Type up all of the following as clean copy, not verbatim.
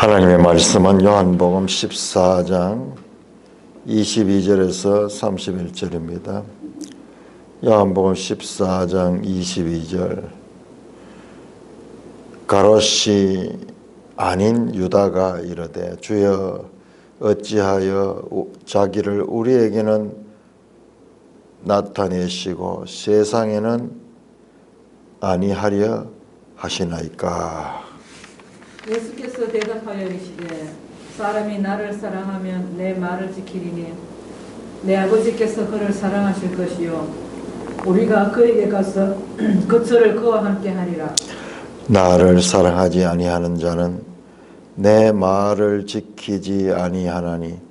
하나님의 말씀은 요한복음 14장 22절에서 31절입니다. 요한복음 14장 22절. 가롯이 아닌 유다가 이르되 주여 어찌하여 자기를 우리에게는 나타내시고 세상에는 아니하려 하시나이까. 예수께서 대답하여 이르시되 사람이 나를 사랑하면 내 말을 지키리니 내 아버지께서 그를 사랑하실 것이요 우리가 그에게 가서 그 터를 그와 함께 하리라. 나를 사랑하지 아니하는 자는 내 말을 지키지 아니하나니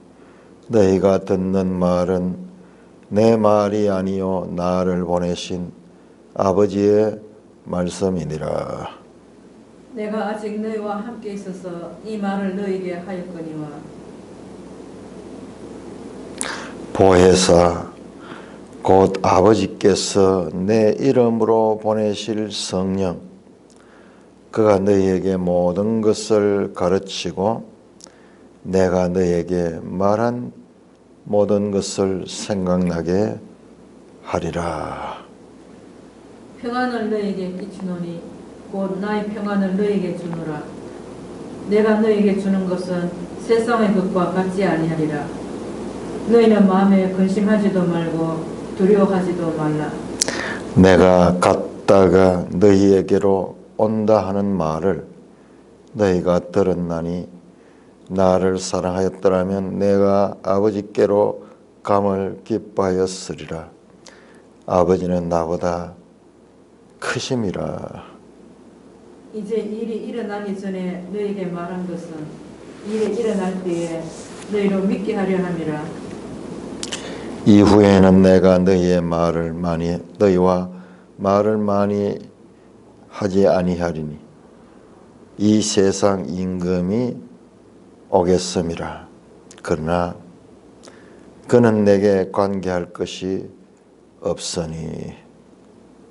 너희가 듣는 말은 내 말이 아니요 나를 보내신 아버지의 말씀이니라. 내가 아직 너희와 함께 있어서 이 말을 너희에게 하였거니와 보혜사 곧 아버지께서 내 이름으로 보내실 성령 그가 너희에게 모든 것을 가르치고 내가 너희에게 말한 모든 것을 생각나게 하리라. 평안을 너희에게 끼치노니 곧 나의 평안을 너희에게 주노라. 내가 너희에게 주는 것은 세상의 것과 같지 아니하리라. 너희는 마음에 근심하지도 말고 두려워하지도 말라. 내가 갔다가 너희에게로 온다 하는 말을 너희가 들었나니 나를 사랑하였더라면 내가 아버지께로 감을 기뻐하였으리라. 아버지는 나보다 크심이라. 이제 일이 일어나기 전에 너희에게 말한 것은 일이 일어날 때에 너희로 믿게 하려 함이라. 이후에는 내가 너희와 말을 많이 하지 아니하리니 이 세상 임금이 오겠음이라. 그러나 그는 내게 관계할 것이 없으니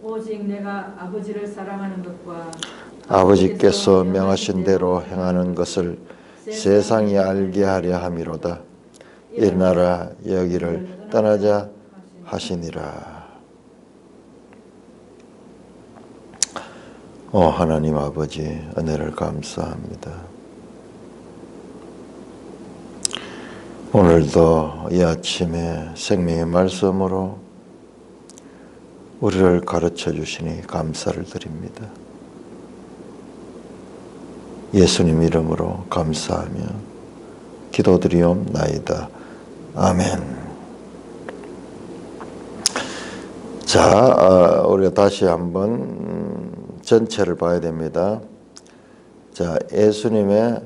오직 내가 아버지를 사랑하는 것과 아버지께서 명하신 대로 행하는 것을 세상이 알게 하려 함이로다. 일어나라 여기를 떠나자 하시니라. 하나님 아버지 은혜를 감사합니다. 오늘도 이 아침에 생명의 말씀으로 우리를 가르쳐 주시니 감사를 드립니다. 예수님 이름으로 감사하며 기도드리옵나이다. 아멘. 자, 우리가 다시 한번 전체를 봐야 됩니다. 자, 예수님의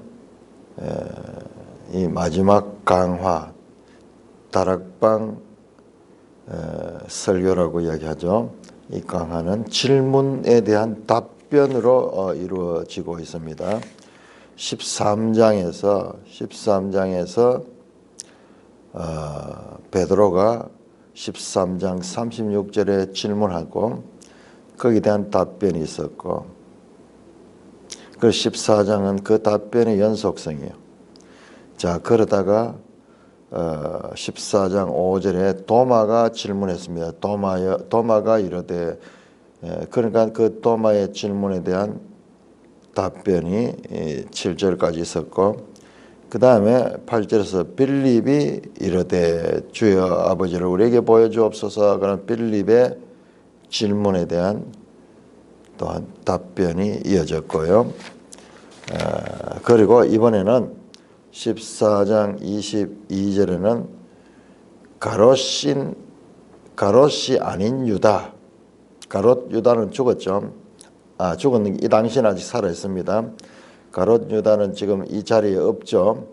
이 마지막 강화, 다락방 설교라고 이야기하죠. 이 강화는 질문에 대한 답변으로 이루어지고 있습니다. 13장에서 베드로가 13장 36절에 질문하고 거기에 대한 답변이 있었고 그 14장은 그 답변의 연속성이에요. 자, 그러다가 14장 5절에 도마가 질문했습니다. 도마가 이르되 그러니까 그 도마의 질문에 대한 답변이 7절까지 있었고 그 다음에 8절에서 빌립이 이르되 주여 아버지를 우리에게 보여주옵소서. 그런 빌립의 질문에 대한 또한 답변이 이어졌고요. 그리고 이번에는 14장 22절에는 가롯이 아닌 유다. 가롯 유다는 죽었죠. 죽은 이 당시는 아직 살아 있습니다. 가롯 유다는 지금 이 자리에 없죠.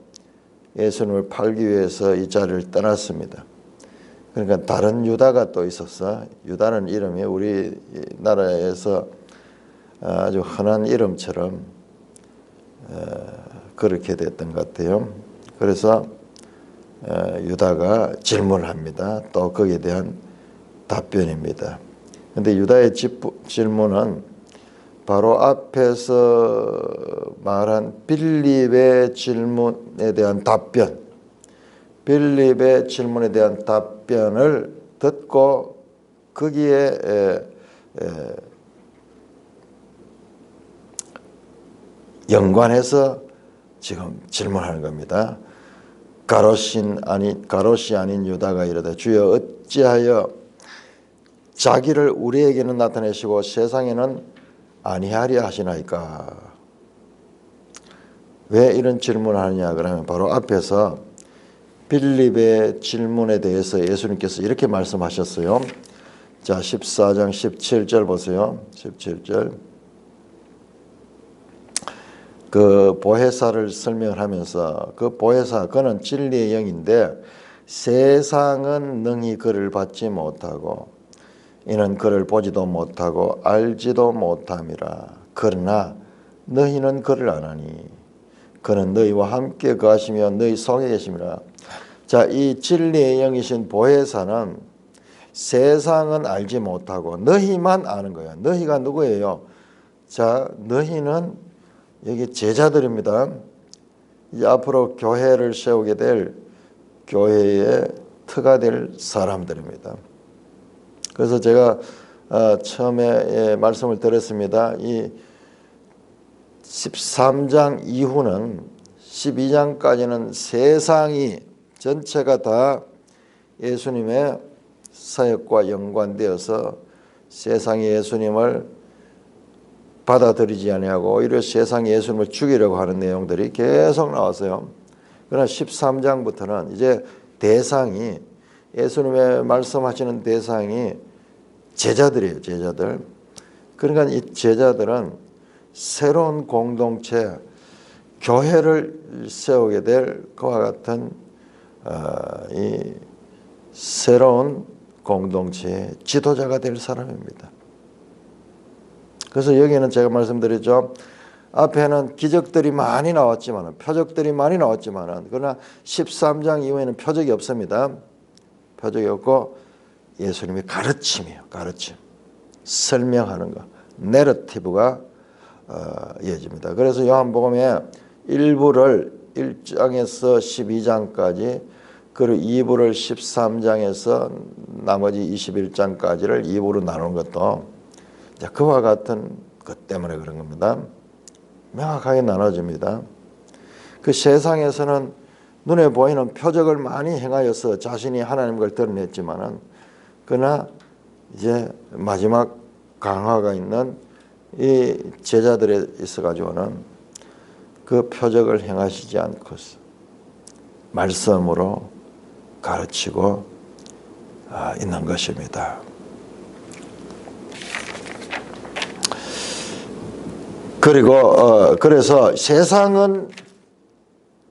예수님을 팔기 위해서 이 자리를 떠났습니다. 그러니까 다른 유다가 또 있었어. 유다는 이름이 우리나라에서 아주 흔한 이름처럼 그렇게 됐던 것 같아요. 그래서 유다가 질문합니다. 또 거기에 대한 답변입니다. 그런데 유다의 질문은 바로 앞에서 말한 빌립의 질문에 대한 답변, 빌립의 질문에 대한 답변을 듣고 거기에 연관해서 지금 질문하는 겁니다. 가롯이 아닌 유다가 이르되 주여 어찌하여 자기를 우리에게는 나타내시고 세상에는 아니하려 하시나이까. 왜 이런 질문을 하느냐 그러면 바로 앞에서 빌립의 질문에 대해서 예수님께서 이렇게 말씀하셨어요. 자, 14장 17절 보세요. 17절. 그 보혜사를 설명을 하면서 그 보혜사 그는 진리의 영인데 세상은 능히 그를 받지 못하고 이는 그를 보지도 못하고 알지도 못함이라. 그러나 너희는 그를 아나니 그는 너희와 함께 거하시며 너희 속에 계심이라. 자, 이 진리의 영이신 보혜사는 세상은 알지 못하고 너희만 아는 거예요. 너희가 누구예요? 자, 너희는 여기 제자들입니다. 이제 앞으로 교회를 세우게 될 교회의 터가 될 사람들입니다. 그래서 제가 처음에 말씀을 드렸습니다. 이 13장 이후는 12장까지는 세상이 전체가 다 예수님의 사역과 연관되어서 세상이 예수님을 받아들이지 아니하고 오히려 세상이 예수님을 죽이려고 하는 내용들이 계속 나왔어요. 그러나 13장부터는 이제 대상이 예수님의 말씀하시는 대상이 제자들이에요. 제자들. 그러니까 이 제자들은 새로운 공동체, 교회를 세우게 될 그와 같은 이 새로운 공동체의 지도자가 될 사람입니다. 그래서 여기는 제가 말씀드렸죠. 앞에는 기적들이 많이 나왔지만, 표적들이 많이 나왔지만, 그러나 13장 이후에는 표적이 없습니다. 표적이 없고 예수님의 가르침이에요. 가르침. 설명하는 거. 내러티브가 이어집니다. 그래서 요한복음의 1부를 1장에서 12장까지 그리고 2부를 13장에서 나머지 21장까지를 2부로 나누는 것도 그와 같은 것 때문에 그런 겁니다. 명확하게 나눠집니다. 그 세상에서는 눈에 보이는 표적을 많이 행하여서 자신이 하나님을 드러냈지만은 그러나 이제 마지막 강화가 있는 이 제자들에 있어가지고는 그 표적을 행하시지 않고 말씀으로 가르치고 있는 것입니다. 그리고 그래서 세상은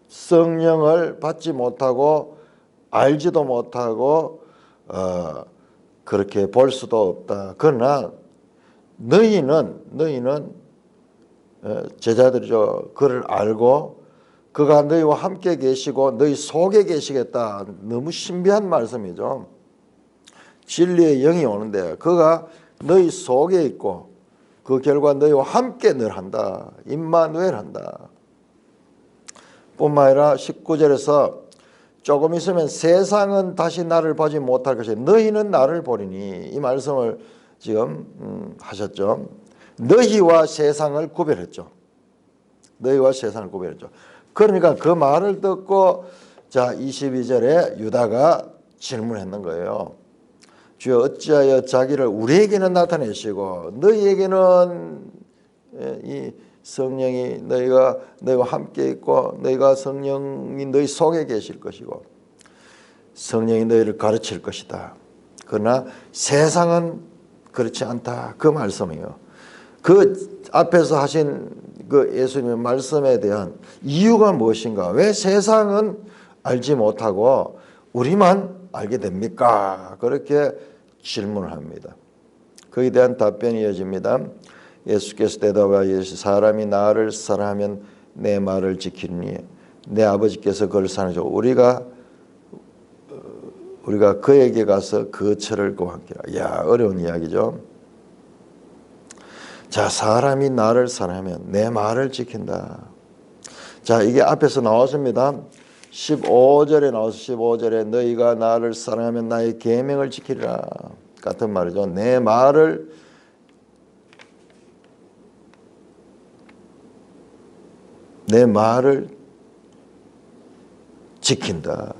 성령을 받지 못하고 알지도 못하고 그렇게 볼 수도 없다. 그러나 너희는 제자들이죠. 그를 알고 그가 너희와 함께 계시고 너희 속에 계시겠다. 너무 신비한 말씀이죠. 진리의 영이 오는데 그가 너희 속에 있고 그 결과 너희와 함께 늘 한다. 임마누엘 한다. 뿐만 아니라 19절에서 조금 있으면 세상은 다시 나를 보지 못할 것이 너희는 나를 보리니 이 말씀을 지금 하셨죠. 너희와 세상을 구별했죠. 너희와 세상을 구별했죠. 그러니까 그 말을 듣고 자 22절에 유다가 질문했는 거예요. 주여 어찌하여 자기를 우리에게는 나타내시고 너희에게는 이 성령이 너희와 함께 있고 너희가 성령이 너희 속에 계실 것이고 성령이 너희를 가르칠 것이다. 그러나 세상은 그렇지 않다. 그 말씀이에요. 그 앞에서 하신 그 예수님의 말씀에 대한 이유가 무엇인가? 왜 세상은 알지 못하고 우리만 알게 됩니까? 그렇게 질문을 합니다. 거기에 대한 답변이 이어집니다. 예수께서 대답하여 사람이 나를 사랑하면 내 말을 지키니 내 아버지께서 그를 사랑하시고 우리가 그에게 가서 그 철을 구하기라. 야, 어려운 이야기죠. 자, 사람이 나를 사랑하면 내 말을 지킨다. 자, 이게 앞에서 나왔습니다. 15절에 나와서 15절에 너희가 나를 사랑하면 나의 계명을 지키리라. 같은 말이죠. 내 말을 지킨다.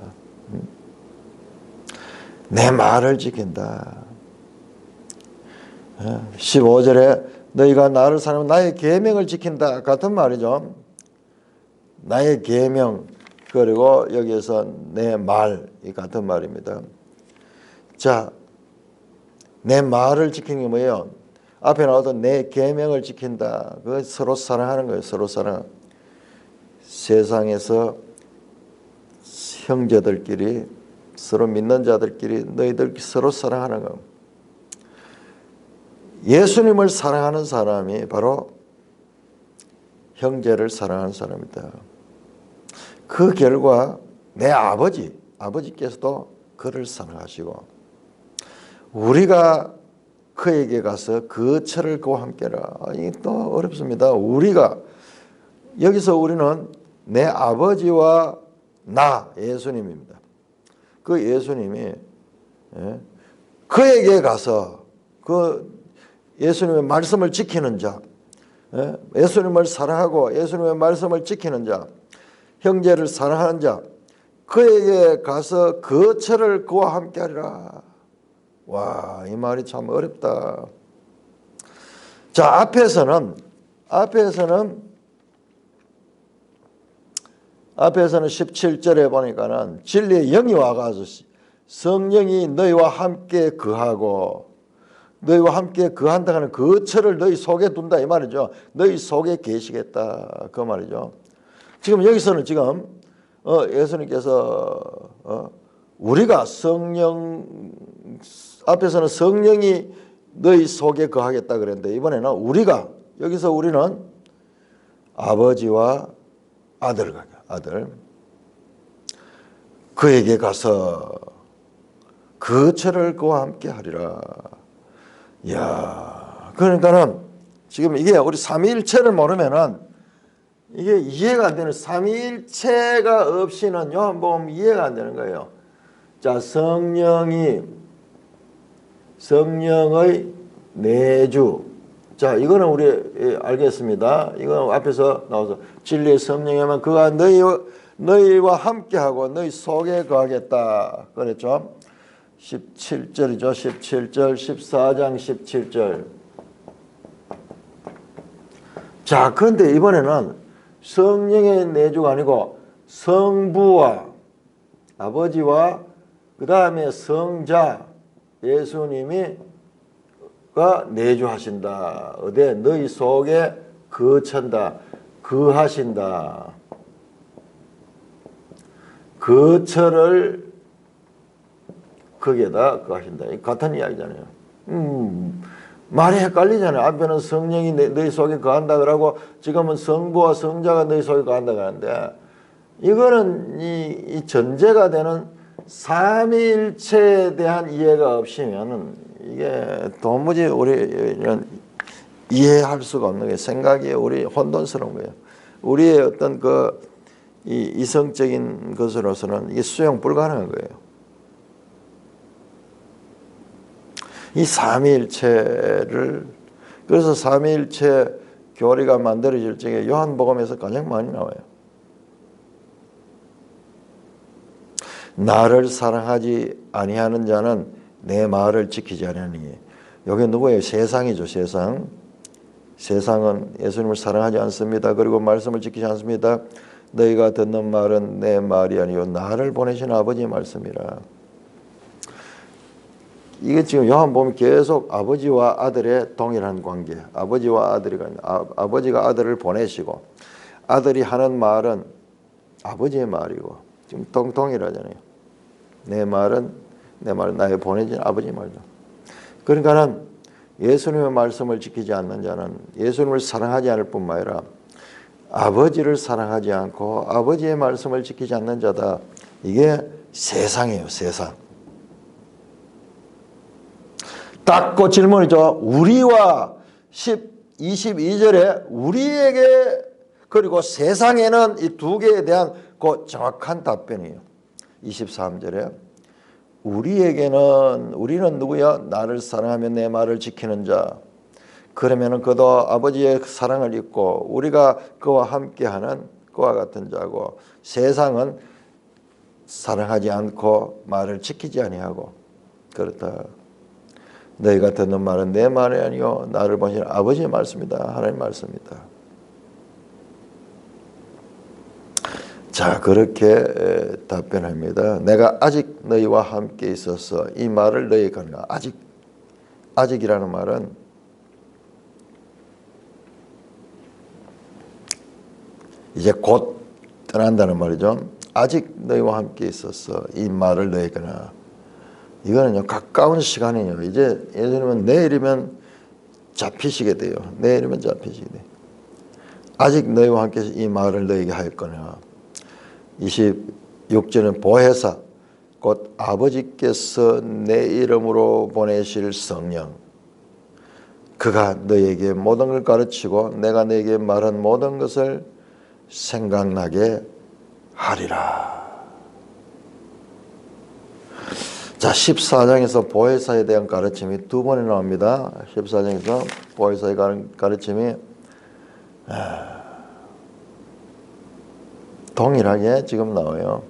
내 말을 지킨다. 15절에 너희가 나를 사랑하면 나의 계명을 지킨다. 같은 말이죠. 나의 계명, 그리고 여기에서 내 말이 같은 말입니다. 자, 내 말을 지키는 게 뭐예요? 앞에 나왔던 내 계명을 지킨다. 그 서로 사랑하는 거예요. 서로 사랑. 세상에서 형제들끼리, 서로 믿는 자들끼리 너희들 서로 사랑하는 거. 예수님을 사랑하는 사람이 바로 형제를 사랑하는 사람이다. 그 결과 내 아버지께서도 그를 사랑하시고 우리가 그에게 가서 그 철을 그와 함께라. 이게 또 어렵습니다. 우리가 여기서 우리는 내 아버지와 나 예수님입니다. 그 예수님이 그에게 가서 그 예수님의 말씀을 지키는 자, 예수님을 사랑하고 예수님의 말씀을 지키는 자, 형제를 사랑하는 자, 그에게 가서 그 철을 그와 함께하리라. 와, 이 말이 참 어렵다. 자, 앞에서는 17절에 보니까는 진리의 영이 와가지고 성령이 너희와 함께 거하고 너희와 함께 거한다 하는 그 철을 너희 속에 둔다 이 말이죠. 너희 속에 계시겠다 그 말이죠. 지금 여기서는 지금 예수님께서 우리가 성령 앞에서는 성령이 너희 속에 거하겠다 그랬는데 이번에는 우리가 여기서 우리는 아버지와 아들 그에게 가서 그 철을 그와 함께 하리라. 이야, 그러니까는 지금 이게 우리 삼위일체를 모르면은 이게 이해가 안 되는, 삼위일체가 없이는 요한복음 이해가 안 되는 거예요. 자, 성령의 내주. 자, 이거는 우리 알겠습니다. 이건 앞에서 나와서 진리의 성령이면 그가 너희와 함께하고 너희 속에 거하겠다 그랬죠. 17절이죠. 17절 14장 17절. 자, 그런데 이번에는 성령의 내주가 아니고 성부와 아버지와 그 다음에 성자 예수님이 가 내주하신다. 어디 너희 속에 거천다. 거하신다. 거처를 거기에다 거하신다. 같은 이야기잖아요. 말이 헷갈리잖아요. 앞에는 성령이 너희 속에 거한다 그러고 지금은 성부와 성자가 너희 속에 거한다 그러는데 이거는 이 전제가 되는 삼위일체에 대한 이해가 없으면은 이게 도무지 우리는 이해할 수가 없는 거예요. 생각이 우리 혼돈스러운 거예요. 우리의 어떤 이 이성적인 것으로서는 이게 수용 불가능한 거예요. 이 삼위일체를 그래서 삼위일체 교리가 만들어질 적에 요한복음에서 가장 많이 나와요. 나를 사랑하지 아니하는 자는 내 말을 지키지 아니하니. 여기 누구예요? 세상이죠. 세상. 세상은 예수님을 사랑하지 않습니다. 그리고 말씀을 지키지 않습니다. 너희가 듣는 말은 내 말이 아니요 나를 보내신 아버지의 말씀이라. 이게 지금 요한복음이 계속 아버지와 아들의 동일한 관계. 아버지와 아버지가 아들을 보내시고 아들이 하는 말은 아버지의 말이고 지금 동일하잖아요. 내 말은 나의 보내진 아버지의 말이죠. 그러니까는 예수님의 말씀을 지키지 않는 자는 예수님을 사랑하지 않을 뿐만 아니라 아버지를 사랑하지 않고 아버지의 말씀을 지키지 않는 자다. 이게 세상이에요. 세상. 딱 그 질문이죠. 우리와 22절에 우리에게 그리고 세상에는 이 두 개에 대한 그 정확한 답변이에요. 23절에 우리는 누구야? 나를 사랑하며 내 말을 지키는 자. 그러면은 그도 아버지의 사랑을 입고 우리가 그와 함께하는 그와 같은 자고, 세상은 사랑하지 않고 말을 지키지 아니하고 그렇다. 너희가 듣는 말은 내 말이 아니요 나를 보시는 아버지의 말씀이다. 하나님의 말씀이다. 자, 그렇게 답변합니다. 내가 아직 너희와 함께 있어서 이 말을 너희에게 하노라. 아직이라는 말은 이제 곧 떠난다는 말이죠. 아직 너희와 함께 있어서 이 말을 너희에게 하노라. 이거는요, 가까운 시간이에요. 이제 예수님은 내일이면 잡히시게 돼요. 내일이면 잡히시게 돼요. 아직 너희와 함께 이 말을 너희에게 할 거냐. 26절은 보혜사 곧 아버지께서 내 이름으로 보내실 성령, 그가 너희에게 모든 걸 가르치고 내가 너희에게 말한 모든 것을 생각나게 하리라. 자, 14장에서 보혜사에 대한 가르침이 두 번이 나옵니다. 14장에서 보혜사의 가르침이 동일하게 지금 나와요.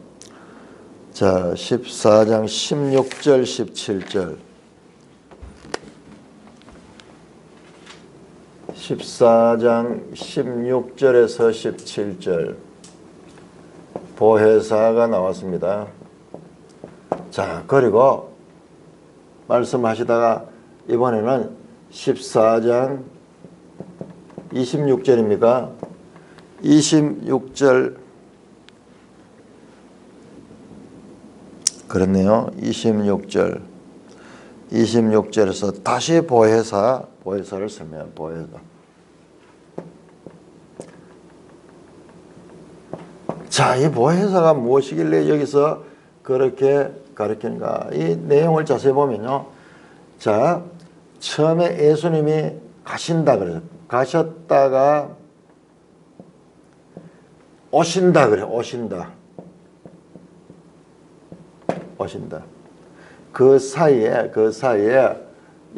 자, 14장 16절 17절 14장 16절에서 17절 보혜사가 나왔습니다. 자, 그리고 말씀하시다가 이번에는 14장 26절입니까? 26절 그렇네요. 26절에서 다시 보혜사를 쓰면 보혜사. 자, 이 보혜사가 무엇이길래 여기서 그렇게 가르치는가? 이 내용을 자세히 보면요. 자, 처음에 예수님이 가신다 그래요. 가셨다가 오신다 그래요. 오신다. 그 사이에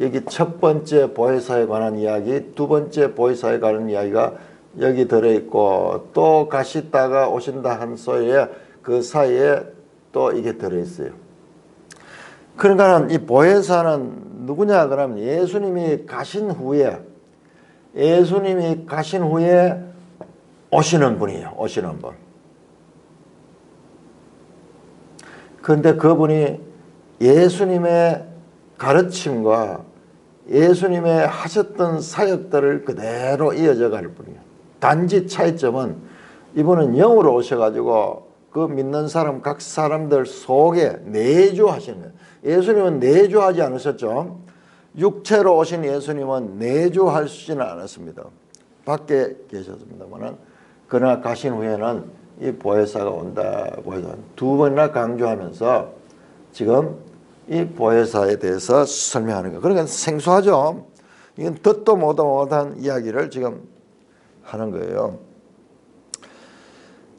여기 첫 번째 보혜사에 관한 이야기, 두 번째 보혜사에 관한 이야기가 여기 들어있고, 또 가시다가 오신다 한 소리에 그 사이에 또 이게 들어있어요. 그러니까 이 보혜사는 누구냐 그러면 예수님이 가신 후에 오시는 분이에요. 오시는 분. 그런데 그분이 예수님의 가르침과 예수님의 하셨던 사역들을 그대로 이어져 갈 뿐이에요. 단지 차이점은 이분은 영으로 오셔가지고 그 믿는 사람 각 사람들 속에 내주하시는 거예요. 예수님은 내주하지 않으셨죠. 육체로 오신 예수님은 내주하시지는 않았습니다. 밖에 계셨습니다만, 그러나 가신 후에는 이 보혜사가 온다. 두 번이나 강조하면서 지금 이 보혜사에 대해서 설명하는 거예요. 그러니까 생소하죠. 이건 듣도 못한 이야기를 지금 하는 거예요.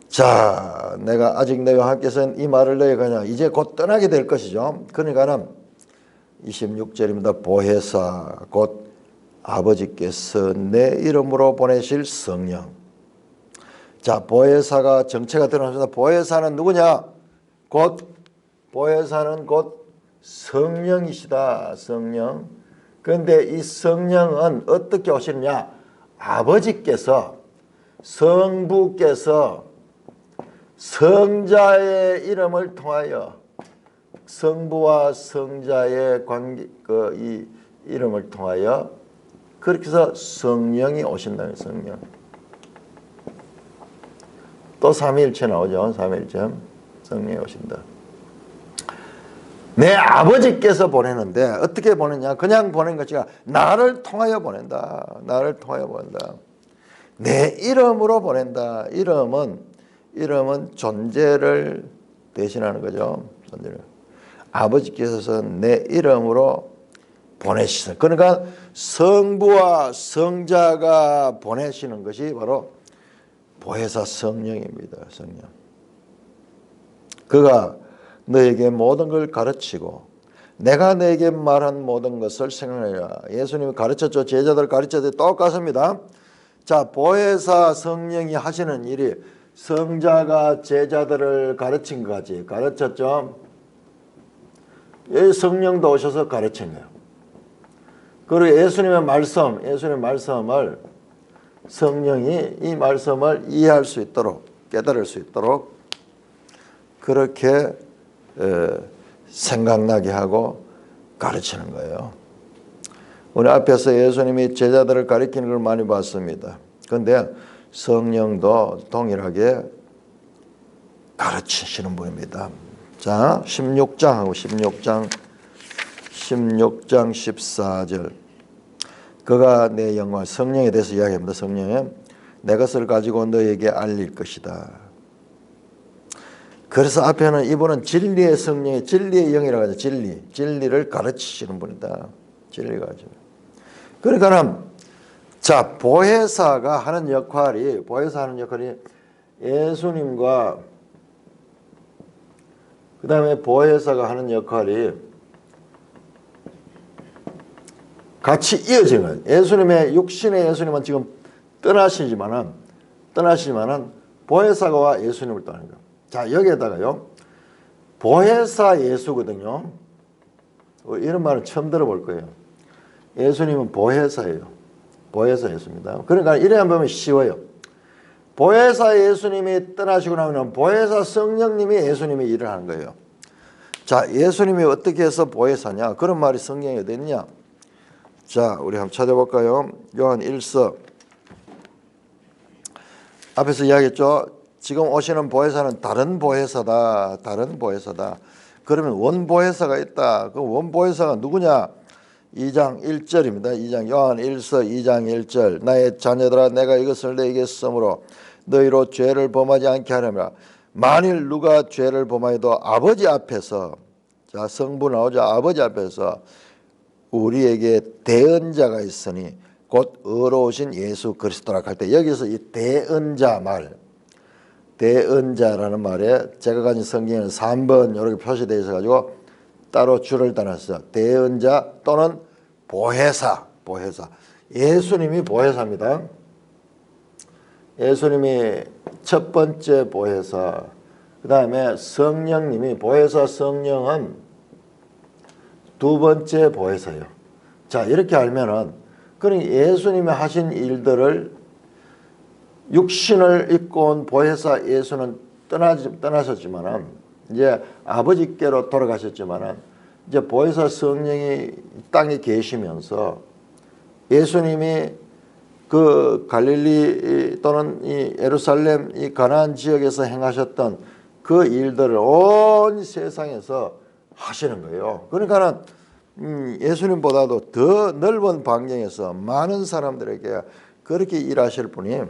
자, 내가 아직 너희와 함께서는 이 말을 너희가 그냥 이제 곧 떠나게 될 것이죠. 그러니까는 26절입니다. 보혜사 곧 아버지께서 내 이름으로 보내실 성령. 자, 보혜사가 정체가 드러났습니다. 보혜사는 누구냐? 보혜사는 곧 성령이시다. 성령. 그런데 이 성령은 어떻게 오시느냐? 아버지께서, 성부께서 성자의 이름을 통하여, 성부와 성자의 관계, 이 이름을 통하여 그렇게 해서 성령이 오신다는 성령. 또 삼위일체 나오죠. 삼위일체. 성령이 오신다. 내 아버지께서 보내는데 어떻게 보내냐? 그냥 보낸 것이 아니라 나를 통하여 보낸다. 나를 통하여 보낸다. 내 이름으로 보낸다. 이름은 존재를 대신하는 거죠. 존재를. 아버지께서 내 이름으로 보내시는, 그러니까 성부와 성자가 보내시는 것이 바로 보혜사 성령입니다. 성령. 그가 너에게 모든 걸 가르치고 내가 너에게 말한 모든 것을 생각하라. 예수님이 가르쳤죠. 제자들 가르쳤을 때 똑같습니다. 자, 보혜사 성령이 하시는 일이 성자가 제자들을 가르친 것까지 가르쳤죠. 이 성령도 오셔서 가르친 거예요. 그리고 예수님의 말씀을 성령이 이 말씀을 이해할 수 있도록, 깨달을 수 있도록 그렇게 생각나게 하고 가르치는 거예요. 오늘 앞에서 예수님이 제자들을 가르치는 걸 많이 봤습니다. 그런데 성령도 동일하게 가르치시는 분입니다. 자, 16장 14절. 그가 내 영광, 성령에 대해서 이야기합니다. 성령에 내 것을 가지고 너에게 알릴 것이다. 그래서 앞에는 이분은 진리의 성령이, 진리의 영이라고 하죠. 진리를 가르치시는 분이다. 진리가 가지고. 그러니까 자, 보혜사가 하는 역할이 예수님과 그 다음에 보혜사가 하는 역할이 같이 이어지는 거예요. 예수님의 육신의 예수님은 지금 떠나시지만은 보혜사가 예수님을 떠나는 거예요. 자, 여기에다가요, 보혜사 예수거든요. 이런 말을 처음 들어볼 거예요. 예수님은 보혜사예요. 보혜사 예수입니다. 그러니까 이래 보면 쉬워요. 보혜사 예수님이 떠나시고 나면 보혜사 성령님이 예수님의 일을 하는 거예요. 자, 예수님이 어떻게 해서 보혜사냐? 그런 말이 성경에 어디 있냐? 자, 우리 한번 찾아볼까요? 요한 1서 앞에서 이야기했죠. 지금 오시는 보혜사는 다른 보혜사다. 그러면 원보혜사가 있다. 그 원보혜사가 누구냐? 2장 1절입니다. 요한 1서 2장 1절. 나의 자녀들아, 내가 이것을 너에게 쓰므로 너희로 죄를 범하지 않게 하려면, 만일 누가 죄를 범하여도 아버지 앞에서, 자, 성부 나오죠. 아버지 앞에서 우리에게 대언자가 있으니 곧 의로우신 예수 그리스도라 할 때, 여기서 이 대언자라는 말에 제가 가진 성경에는 3번 이렇게 표시되어 있어가지고 따로 줄을 달았어요. 대언자 또는 보혜사. 예수님이 보혜사입니다. 예수님이 첫 번째 보혜사, 그 다음에 성령님이, 보혜사 성령은 두 번째 보혜사예요. 자, 이렇게 알면은, 그러니 예수님이 하신 일들을 육신을 입고 온 보혜사 예수는 떠나셨지만은, 이제 아버지께로 돌아가셨지만은, 이제 보혜사 성령이 땅에 계시면서 예수님이 그 갈릴리 또는 이 예루살렘, 이 가나안 지역에서 행하셨던 그 일들을 온 세상에서 하시는 거예요. 그러니까는 예수님보다도 더 넓은 반경에서 많은 사람들에게 그렇게 일하실 분이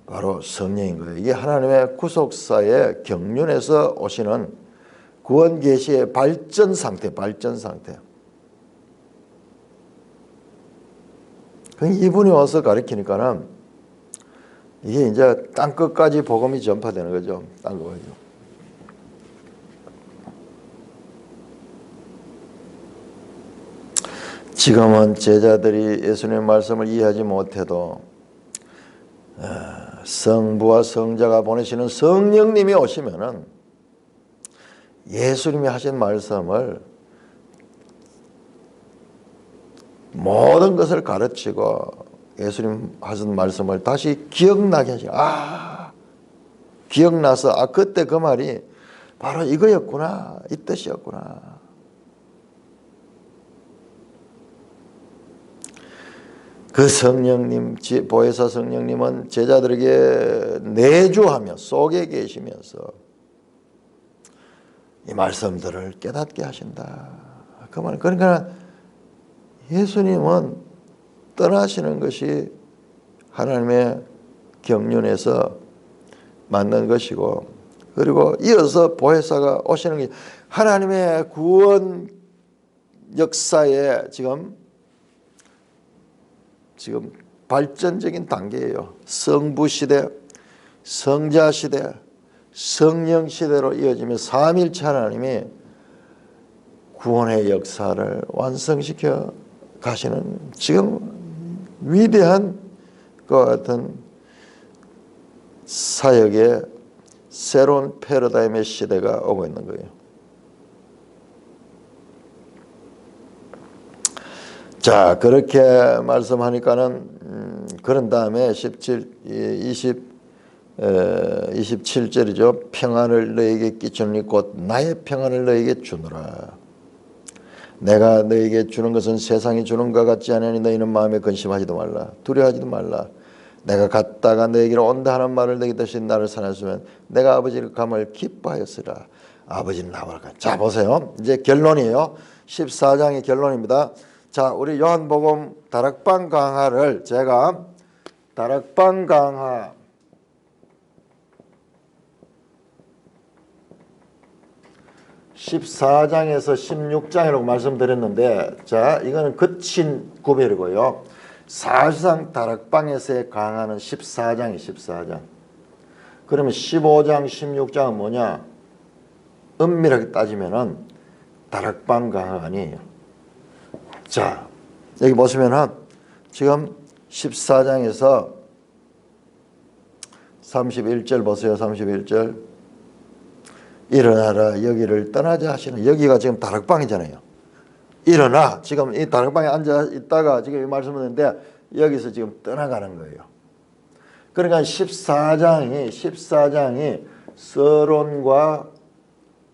바로 성령인 거예요. 이게 하나님의 구속사의 경륜에서 오시는 구원 계시의 발전 상태. 이분이 와서 가르치니까는 이게 이제 땅끝까지 복음이 전파되는 거죠. 땅끝까지. 지금은 제자들이 예수님의 말씀을 이해하지 못해도 성부와 성자가 보내시는 성령님이 오시면은 예수님이 하신 말씀을, 모든 것을 가르치고 예수님 하신 말씀을 다시 기억나게 하시고, 기억나서 그때 그 말이 바로 이거였구나, 이 뜻이었구나. 그 성령님, 보혜사 성령님은 제자들에게 내주하며 속에 계시면서 이 말씀들을 깨닫게 하신다. 그 말. 그러니까 예수님은 떠나시는 것이 하나님의 경륜에서 만난 것이고, 그리고 이어서 보혜사가 오시는 게 하나님의 구원 역사의 지금 발전적인 단계예요. 성부 시대, 성자 시대, 성령 시대로 이어지며 삼일체 하나님이 구원의 역사를 완성시켜 가시는 지금 위대한 것 같은 사역의 새로운 패러다임의 시대가 오고 있는 거예요. 자, 그렇게 말씀하니까는 그런 다음에 27절이죠. 평안을 너에게 끼치노니 곧 나의 평안을 너에게 주노라. 내가 너에게 주는 것은 세상이 주는 것 같지 않으니 너희는 마음에 근심하지도 말라. 두려워하지도 말라. 내가 갔다가 너에게로 온다 하는 말을 너희 대신 나를 사랑했으면 내가 아버지를 감을 기뻐하였으라. 아버지는 나와 가. 자, 보세요. 이제 결론이에요. 14장의 결론입니다. 자, 우리 요한복음 다락방 강화를 제가 다락방 강화 14장에서 16장이라고 말씀드렸는데, 자, 이거는 거친 구별이고요. 사실상 다락방에서의 강화는 14장이 14장. 그러면 15장, 16장은 뭐냐? 엄밀하게 따지면은 다락방 강화가 아니에요. 자, 여기 보시면은 지금 14장에서 31절 보세요. 31절. 일어나라 여기를 떠나자 하시는, 여기가 지금 다락방이잖아요. 일어나, 지금 이 다락방에 앉아 있다가 지금 이 말씀을 했는데 여기서 지금 떠나가는 거예요. 그러니까 14장이 서론과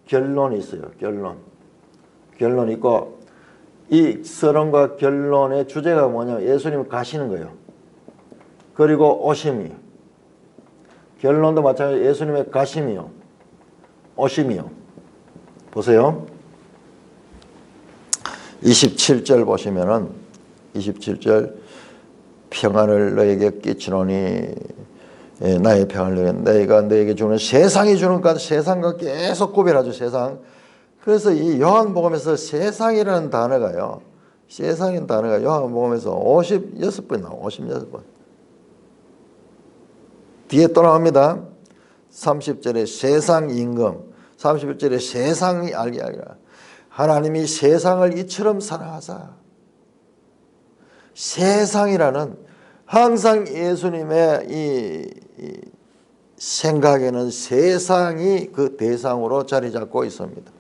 결론이 있어요. 결론이 있고, 이 서론과 결론의 주제가 뭐냐면 예수님이 가시는 거예요. 그리고 오심이, 결론도 마찬가지로 예수님의 가심이요, 오심이요. 보세요. 27절 보시면은 27절 평안을 너에게 끼치노니 나의 평안을 내가 너에게 주는 세상이 주는 것, 세상과 계속 구별하죠. 세상. 그래서 이 요한복음에서 세상이라는 단어가요, 세상이라는 단어가 요한복음에서 56번 나와요. 56번. 뒤에 또 나옵니다. 30절에 세상 임금, 31절에 세상이 알게 하리라. 하나님이 세상을 이처럼 사랑하사. 세상이라는, 항상 예수님의 이 생각에는 세상이 그 대상으로 자리 잡고 있습니다.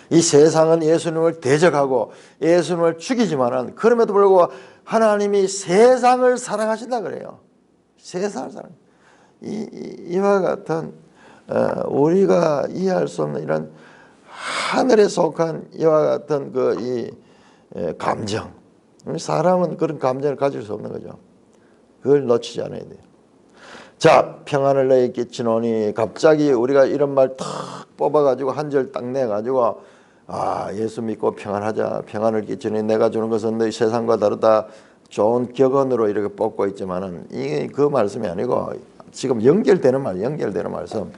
이 세상은 예수님을 대적하고 예수님을 죽이지만은, 그럼에도 불구하고 하나님이 세상을 사랑하신다 그래요. 세상을 사랑. 이와 같은 우리가 이해할 수 없는 이런 하늘에 속한 이와 같은 이 감정, 사람은 그런 감정을 가질 수 없는 거죠. 그걸 놓치지 않아야 돼요. 자, 평안을 너에게 끼치노니, 갑자기 우리가 이런 말 탁 뽑아가지고 한 절 딱 내가지고, 아, 예수 믿고 평안하자, 평안을 끼치니 내가 주는 것은 너희 세상과 다르다, 좋은 격언으로 이렇게 뽑고 있지만은 이게 그 말씀이 아니고 지금 연결되는 말씀.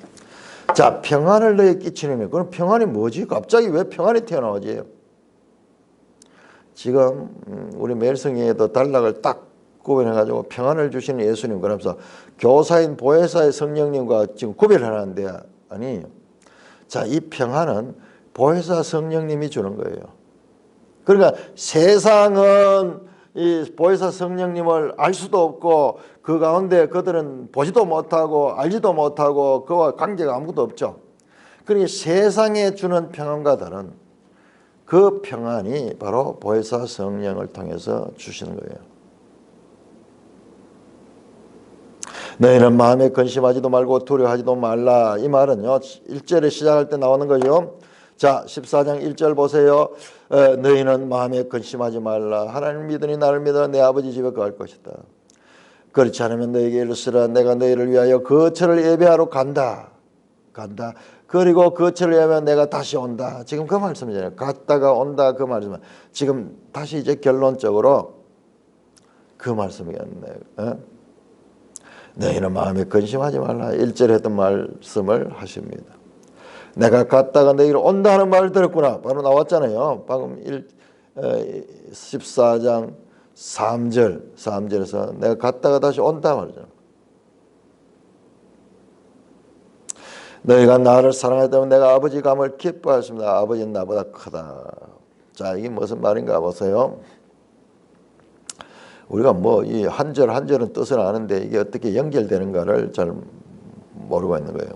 자, 평안을 너에게 끼치니, 그럼 평안이 뭐지? 갑자기 왜 평안이 튀어나오지? 지금 우리 멜성에도 단락을 딱 구별해가지고 평안을 주시는 예수님, 그러면서 교사인 보혜사의 성령님과 지금 구별하는데, 아니, 자, 이 평안은 보혜사 성령님이 주는 거예요. 그러니까 세상은 이 보혜사 성령님을 알 수도 없고, 그 가운데 그들은 보지도 못하고 알지도 못하고 그와 관계가 아무것도 없죠. 그러니까 세상에 주는 평안과 다른 그 평안이 바로 보혜사 성령을 통해서 주시는 거예요. 너희는 마음에 근심하지도 말고 두려워하지도 말라. 이 말은요, 1절에 시작할 때 나오는 거죠. 자, 14장 1절 보세요. 너희는 마음에 근심하지 말라. 하나님 믿으니 나를 믿어 내 아버지 집에 거할 것이다. 그렇지 않으면 너희에게 이르시라. 내가 너희를 위하여 거처를 예배하러 간다. 그리고 거처를 예배하면 내가 다시 온다. 지금 그 말씀이잖아요. 갔다가 온다, 그 말씀. 지금 다시 이제 결론적으로 그 말씀이겠네요. 너희는 마음에 근심하지 말라. 1절에 했던 말씀을 하십니다. 내가 갔다가 너희를 온다 하는 말을 들었구나. 바로 나왔잖아요. 방금 14장 3절에서 내가 갔다가 다시 온다 말이죠. 너희가 나를 사랑했다면 내가 아버지 감을 기뻐하였습니다. 아버지는 나보다 크다. 자, 이게 무슨 말인가 보세요. 우리가 뭐 이 한 절 한 절은 뜻을 아는데 이게 어떻게 연결되는가를 잘 모르고 있는 거예요.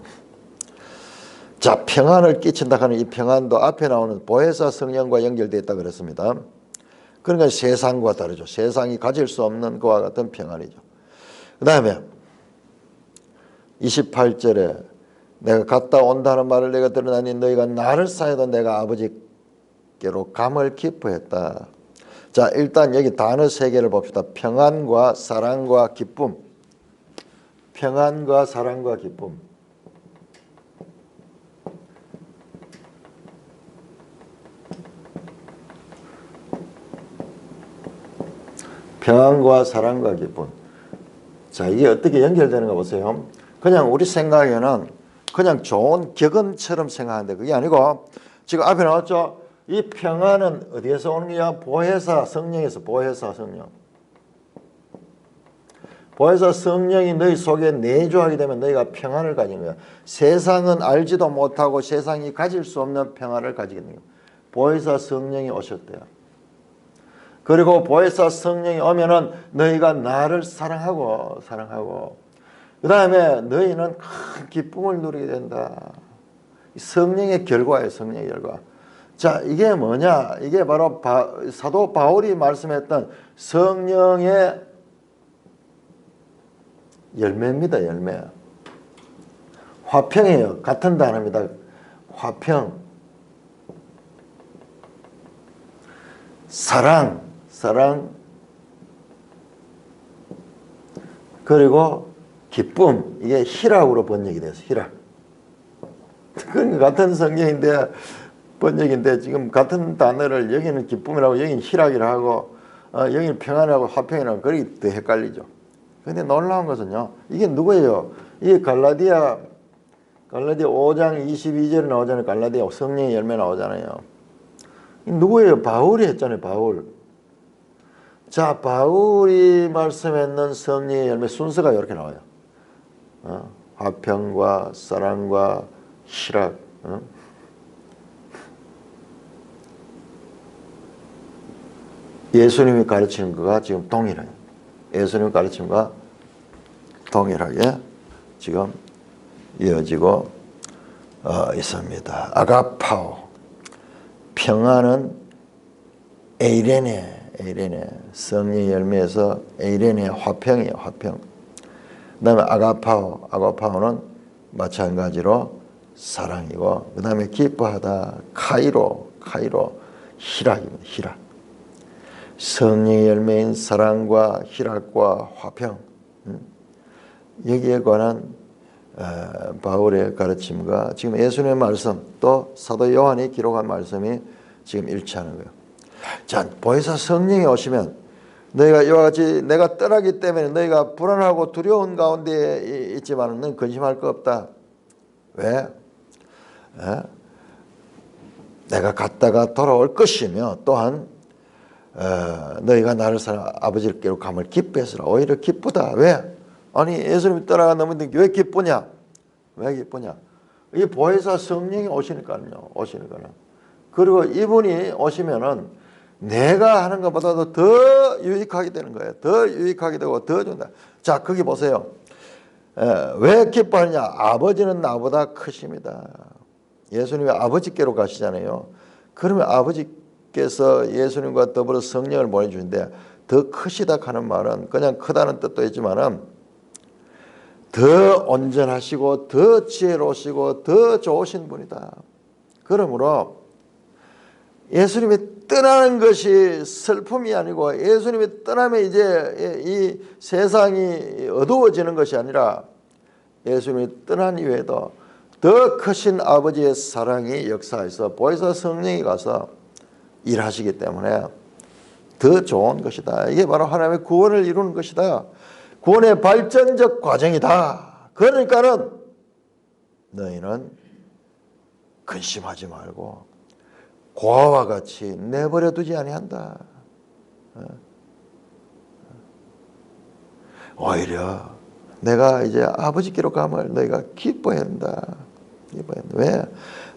자, 평안을 끼친다 하는 이 평안도 앞에 나오는 보혜사 성령과 연결되어 있다 그랬습니다. 그러니까 세상과 다르죠. 세상이 가질 수 없는 그와 같은 평안이죠. 그 다음에 28절에 내가 갔다 온다는 말을 내가 들으나니 너희가 나를 사이도 내가 아버지께로 감을 기뻐했다. 자, 일단 여기 단어 세 개를 봅시다. 평안과 사랑과 기쁨. 평안과 사랑과 기쁨. 평안과 사랑과 기쁨. 자, 이게 어떻게 연결되는가 보세요. 그냥 우리 생각에는 그냥 좋은 격언처럼 생각하는데 그게 아니고 지금 앞에 나왔죠. 이 평안은 어디에서 오는 거야? 보혜사 성령에서. 보혜사 성령. 보혜사 성령이 너희 속에 내주하게 되면 너희가 평안을 가지는 거야. 세상은 알지도 못하고 세상이 가질 수 없는 평안을 가지게 되는 거야. 보혜사 성령이 오셨대요. 그리고 보혜사 성령이 오면은 너희가 나를 사랑하고 그 다음에 너희는 큰 기쁨을 누리게 된다. 성령의 결과예요. 성령의 결과. 자, 이게 뭐냐? 이게 바로 사도 바울이 말씀했던 성령의 열매입니다. 열매. 화평이에요. 같은 단어입니다. 화평. 사랑. 그리고 기쁨. 이게 희락으로 번역이 돼서 희락. 그건 같은 성경인데 번역인데 지금 같은 단어를 여기는 기쁨이라고 여기는 희락이라고 하고 여기는 평안이라고 화평이라고 그러기 더 헷갈리죠. 그런데 놀라운 것은요. 이게 누구예요? 이게 갈라디아 5장 22절에 나오잖아요. 갈라디아 성령의 열매 나오잖아요. 누구예요? 바울이 했잖아요. 바울. 자, 바울이 말씀했는 성령의 열매 순서가 이렇게 나와요. 화평과 사랑과 희락. 예수님이 가르치는 거가 지금 동일해요. 예수님이 가르치는 거가 동일하게 지금 이어지고 있습니다. 아가파오. 평안은 에이레네. 성령의 열매에서 에이레네 화평이에요. 화평. 그 다음에 아가파오는 마찬가지로 사랑이고 그 다음에 기뻐하다. 카이로 희락입니다. 희락. 성령의 열매인 사랑과 희락과 화평. 여기에 관한 바울의 가르침과 지금 예수님의 말씀 또 사도 요한이 기록한 말씀이 지금 일치하는 거예요. 자, 보혜사 성령이 오시면 너희가 이와 같이 내가 떠나기 때문에 너희가 불안하고 두려운 가운데 있지만 너는 근심할 거 없다. 왜? 내가 갔다가 돌아올 것이며 또한 너희가 나를 사랑 아버지께로 감을 기뻐했으라. 오히려 기쁘다. 왜? 아니 예수님이 떠나가 넘는데 왜 기쁘냐? 왜 기쁘냐? 이 보혜사 성령이 오시니까요. 그리고 이분이 오시면은 내가 하는 것보다도 더 유익하게 되는 거예요. 더 유익하게 되고 더 준다. 자, 거기 보세요. 왜 기뻐하느냐? 아버지는 나보다 크십니다. 예수님이 아버지께로 가시잖아요. 그러면 아버지께서 예수님과 더불어 성령을 보내주는데 더 크시다 하는 말은 그냥 크다는 뜻도 있지만은 더 온전하시고 더 지혜로우시고 더 좋으신 분이다. 그러므로 예수님이 떠나는 것이 슬픔이 아니고 예수님이 떠나면 이제 이 세상이 어두워지는 것이 아니라 예수님이 떠난 이후에도 더 크신 아버지의 사랑이 역사해서 보혜사 성령이 가서 일하시기 때문에 더 좋은 것이다. 이게 바로 하나님의 구원을 이루는 것이다. 구원의 발전적 과정이다. 그러니까는 너희는 근심하지 말고 고아와 같이 내버려 두지 아니한다. 오히려 내가 이제 아버지께로 감을 너희가 기뻐해야 한다. 왜?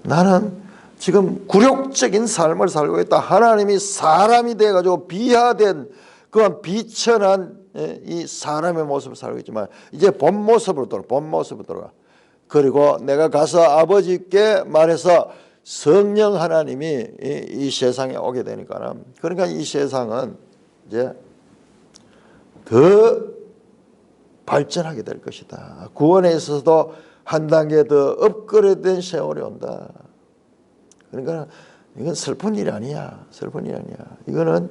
나는 지금 굴욕적인 삶을 살고 있다. 하나님이 사람이 돼가지고 비하된 그런 비천한 이 사람의 모습을 살고 있지만 이제 본 모습으로 돌아가. 그리고 내가 가서 아버지께 말해서 성령 하나님이 이 세상에 오게 되니까, 그러니까 이 세상은 이제 더 발전하게 될 것이다. 구원에 있어서도 한 단계 더 업그레이드된 세월이 온다. 그러니까 이건 슬픈 일이 아니야. 슬픈 일이 아니야. 이거는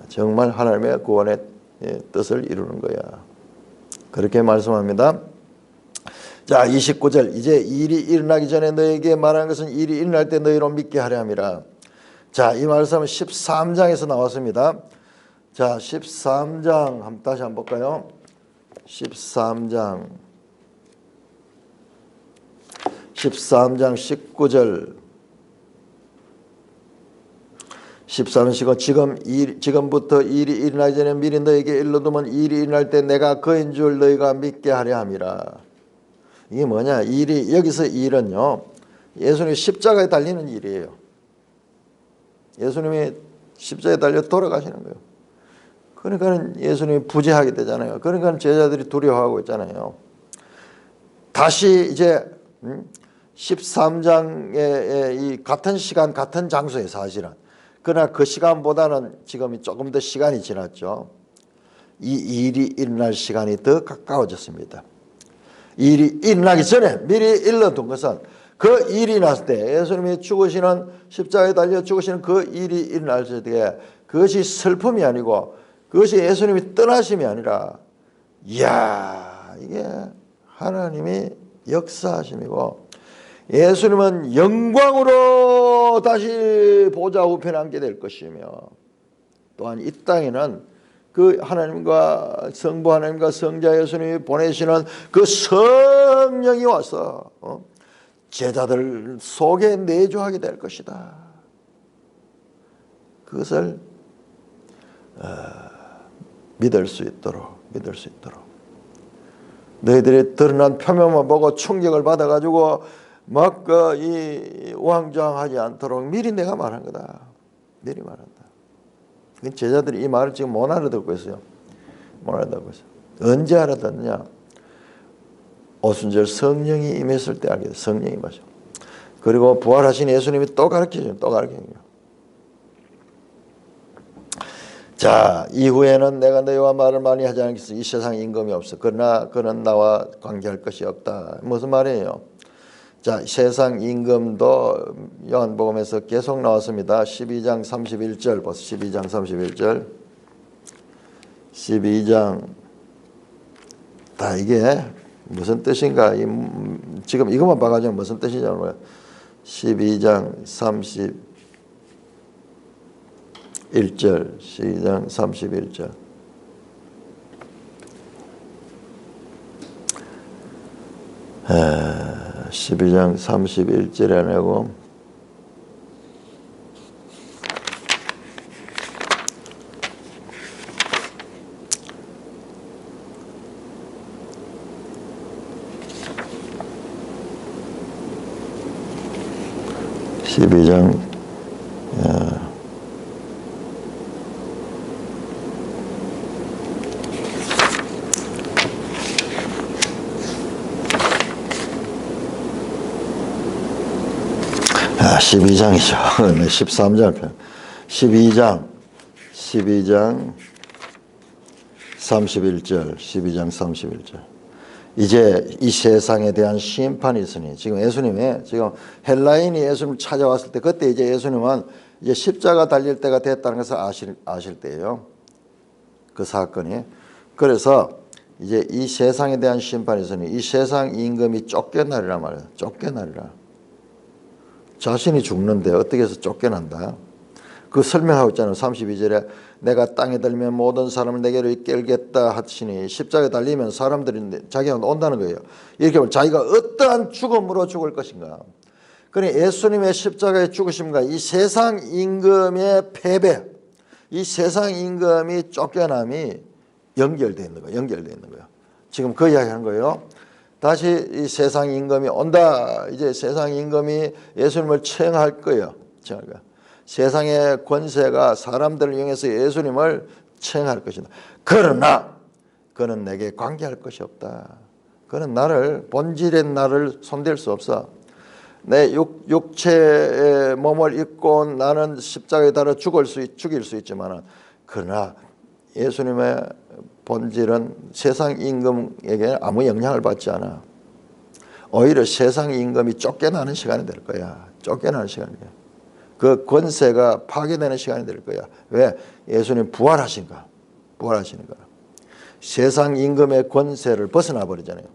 정말 하나님의 구원의 뜻을 이루는 거야. 그렇게 말씀합니다. 자, 29절. 이제 일이 일어나기 전에 너에게 말하는 것은 일이 일어날 때 너희로 믿게 하려 함이라. 자, 이 말씀은 13장에서 나왔습니다. 자, 13장 다시 한번 볼까요? 13장 19절 13장 지금부터 일이 일어나기 전에 미리 너에게 일러두면 일이 일어날 때 내가 그인 줄 너희가 믿게 하려 함이라. 이게 뭐냐? 여기서 일은요, 예수님이 십자가에 달리는 일이에요. 예수님이 십자가에 달려 돌아가시는 거예요. 그러니까 예수님이 부재하게 되잖아요. 그러니까 제자들이 두려워하고 있잖아요. 다시 이제 13장의 이 같은 시간 같은 장소에 사실은, 그러나 그 시간보다는 지금 조금 더 시간이 지났죠. 이 일이 일어날 시간이 더 가까워졌습니다. 일이 일어나기 전에 미리 일러둔 것은 그 일이 났을 때, 예수님이 죽으시는, 십자가에 달려 죽으시는 그 일이 일어날 때 그것이 슬픔이 아니고 그것이 예수님이 떠나심이 아니라, 이야, 이게 하나님이 역사하심이고 예수님은 영광으로 다시 보좌 우편에 앉게 될 것이며, 또한 이 땅에는 그 하나님과 성부 하나님과 성자 예수님이 보내시는 그 성령이 와서 제자들 속에 내주하게 될 것이다. 그것을 믿을 수 있도록 너희들이 드러난 표면만 보고 충격을 받아가지고 막 이 우왕좌왕하지 않도록 미리 내가 말한 거다. 미리 말한다. 제자들이 이 말을 지금 못 알아듣고 있어요. 못 알아듣고 있어요. 언제 알아듣느냐? 오순절 성령이 임했을 때 알게 돼요. 성령이 임하죠. 그리고 부활하신 예수님이 또 가르쳐줘요. 자, 이후에는 내가 너희와 말을 많이 하지 않겠어. 이 세상에 임금이 없어. 그러나 그는 나와 관계할 것이 없다. 무슨 말이에요? 자, 세상 임금도 요한복음에서 계속 나왔습니다. 12장 31절 보세요. 12장 31절 12장 다 이게 무슨 뜻인가? 지금 이것만 봐가지고 무슨 뜻인지 몰라요. 12장 31절 12장 31절 12장 31절에 아니고 12장 12장이죠. 13장 편. 12장 31절 12장 31절 이제 이 세상에 대한 심판이 있으니, 지금 예수님의 지금 헬라인이 예수님을 찾아왔을 때, 그때 이제 예수님은 이제 십자가 달릴 때가 됐다는 것을 아실 때예요. 그 사건이. 그래서 이제 이 세상에 대한 심판이 있으니 이 세상 임금이 쫓겨나리라 말이에요. 쫓겨나리라. 자신이 죽는데 어떻게 해서 쫓겨난다? 그 설명하고 있잖아요. 32절에 내가 땅에 들면 모든 사람을 내게로 이끌겠다 하시니, 십자가에 달리면 사람들이 자기가 온다는 거예요. 이렇게 보면 자기가 어떠한 죽음으로 죽을 것인가. 그러니 예수님의 십자가의 죽으심과 이 세상 임금의 패배, 이 세상 임금이 쫓겨남이 연결되어 있는 거예요. 연결되어 있는 거예요. 지금 그 이야기 하는 거예요. 다시 이 세상 임금이 온다. 이제 세상 임금이 예수님을 처형할 거예요. 처형할 거예요. 세상의 권세가 사람들을 이용해서 예수님을 처형할 것이다. 그러나 그는 내게 관계할 것이 없다. 그는 나를, 본질의 나를 손댈 수 없어. 내 육체의 몸을 입고 나는 십자가에 달아 죽일 수 있지만, 그러나 예수님의 본질은 세상 임금에게 아무 영향을 받지 않아. 오히려 세상 임금이 쫓겨나는 시간이 될 거야. 쫓겨나는 시간이야. 그 권세가 파괴되는 시간이 될 거야. 왜? 예수님 부활하신가? 부활하시는가? 세상 임금의 권세를 벗어나 버리잖아요.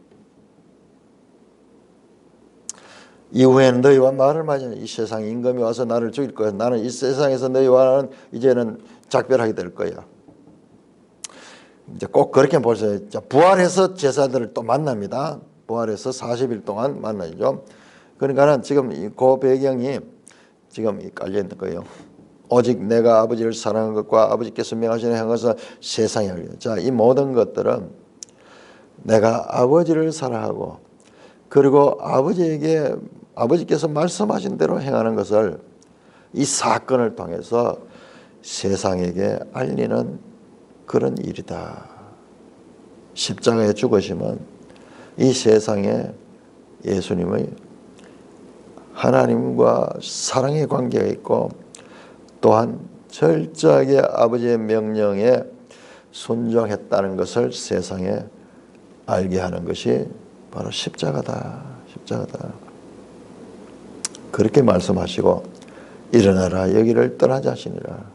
이후에는 너희와 말을 맞으니 이 세상 임금이 와서 나를 죽일 거야. 나는 이 세상에서 너희와는 이제는 작별하게 될 거야. 이제 꼭 그렇게 보세요. 부활해서 제사들을 또 만납니다. 부활해서 40일 동안 만나죠. 그러니까는 지금 그 배경이 지금 깔려 있는 거예요. 오직 내가 아버지를 사랑한 것과 아버지께서 명하신 행것은 세상에 알려. 자, 이 모든 것들은 내가 아버지를 사랑하고 그리고 아버지께서 말씀하신 대로 행하는 것을 이 사건을 통해서 세상에게 알리는 그런 일이다. 십자가의 죽으심은 이 세상에 예수님의 하나님과 사랑의 관계가 있고 또한 철저하게 아버지의 명령에 순종했다는 것을 세상에 알게 하는 것이 바로 십자가다. 십자가다. 그렇게 말씀하시고 일어나라 여기를 떠나자 하시니라.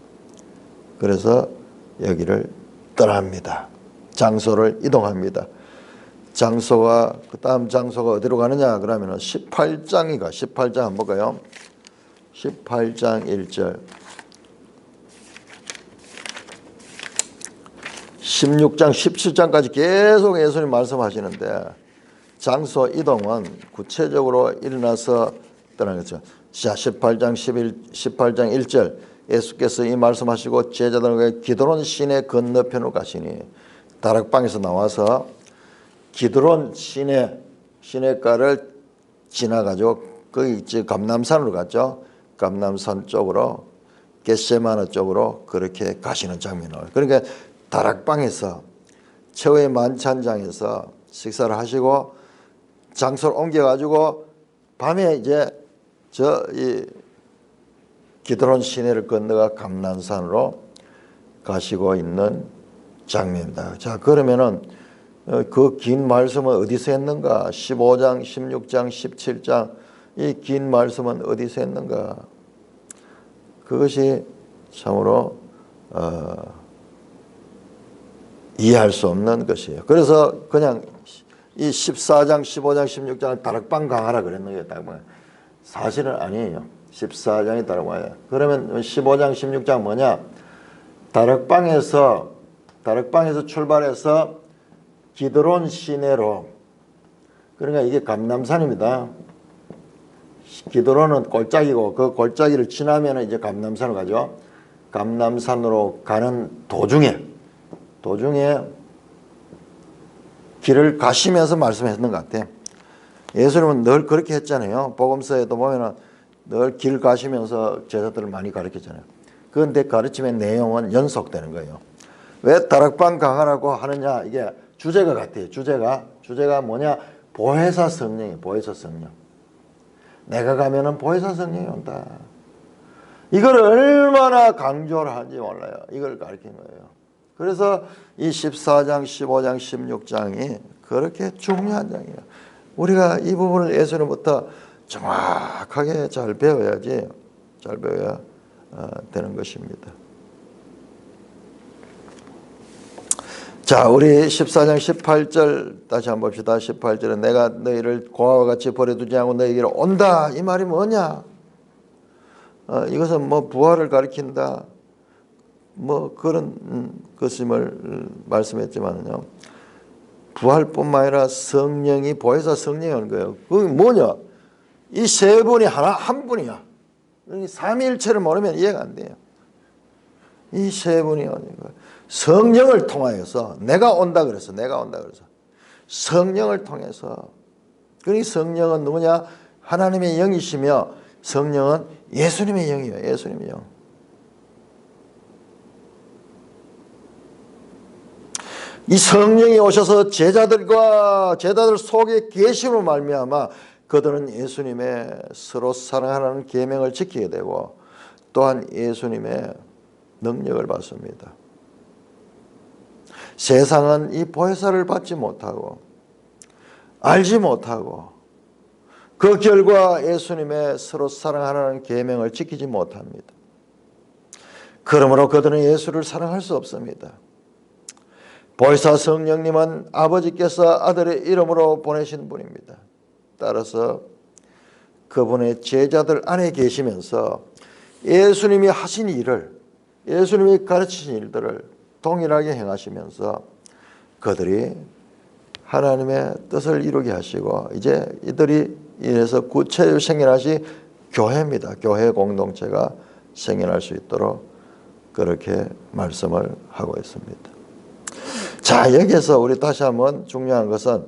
그래서 여기를 떠납니다. 장소를 이동합니다. 장소가 그 다음 장소가 어디로 가느냐 그러면 18장이가 18장 한번 볼까요? 18장 1절 16장 17장까지 계속 예수님 말씀하시는데 장소 이동은 구체적으로 일어나서 떠나는 거죠. 자, 18장 1절 예수께서 이 말씀하시고 제자들에게 기드론 시내 건너편으로 가시니 다락방에서 나와서 기드론 시내가를 지나가지고 거기 감람산으로 갔죠. 감람산 쪽으로 겟세마네 쪽으로 그렇게 가시는 장면을. 그러니까 다락방에서 최후의 만찬장에서 식사를 하시고 장소를 옮겨가지고 밤에 이제 이 기드론 시내를 건너가 감람산으로 가시고 있는 장면입니다. 자, 그러면은 그 긴 말씀은 어디서 했는가? 15장, 16장, 17장 이 긴 말씀은 어디서 했는가? 그것이 참으로 이해할 수 없는 것이에요. 그래서 그냥 이 14장, 15장, 16장을 다락방 강하라 그랬는 거예요. 사실은 아니에요. 14장이 다락방이에요. 그러면 15장, 16장 뭐냐? 다락방에서 출발해서 기드론 시내로, 그러니까 이게 감람산입니다. 기드론은 골짜기고 그 골짜기를 지나면 이제 감람산으로 가죠. 감람산으로 가는 도중에 길을 가시면서 말씀했는 것 같아요. 예수님은 늘 그렇게 했잖아요. 복음서에도 보면은 늘 길 가시면서 제자들을 많이 가르쳤잖아요. 그런데 가르침의 내용은 연속되는 거예요. 왜 다락방 강하라고 하느냐? 이게 주제가 같아요. 주제가 뭐냐? 보혜사 성령이에요. 보혜사 성령. 내가 가면은 보혜사 성령이 온다. 이걸 얼마나 강조를 하는지 몰라요. 이걸 가르친 거예요. 그래서 이 14장, 15장, 16장이 그렇게 중요한 장이에요. 우리가 이 부분을 예수님부터 정확하게 잘 배워야지, 잘 배워야 되는 것입니다. 자, 우리 14장 18절 다시 한번 봅시다. 18절에 내가 너희를 고아와 같이 버려두지 않고 너희에게로 온다. 이 말이 뭐냐? 이것은 뭐 부활을 가리킨다. 뭐 그런 것임을 말씀했지만요. 부활뿐만 아니라 성령이 보혜사 성령이 오는 거예요. 그게 뭐냐? 이 세 분이 한 분이야. 삼위일체를 모르면 이해가 안 돼요. 이 세 분이 성령을 통하여서 내가 온다 그래서 성령을 통해서 그러니 성령은 누구냐? 하나님의 영이시며 성령은 예수님의 영이에요. 예수님의 영. 이 성령이 오셔서 제자들 속에 계심으로 말미암아 그들은 예수님의 서로 사랑하는 계명을 지키게 되고 또한 예수님의 능력을 받습니다. 세상은 이 보혜사를 받지 못하고 알지 못하고 그 결과 예수님의 서로 사랑하는 계명을 지키지 못합니다. 그러므로 그들은 예수를 사랑할 수 없습니다. 보혜사 성령님은 아버지께서 아들의 이름으로 보내신 분입니다. 따라서 그분의 제자들 안에 계시면서 예수님이 하신 일을, 예수님이 가르치신 일들을 동일하게 행하시면서 그들이 하나님의 뜻을 이루게 하시고 이제 이들이 인해서 구체적으로 생겨나시 교회입니다. 교회 공동체가 생겨날 수 있도록 그렇게 말씀을 하고 있습니다. 자, 여기에서 우리 다시 한번 중요한 것은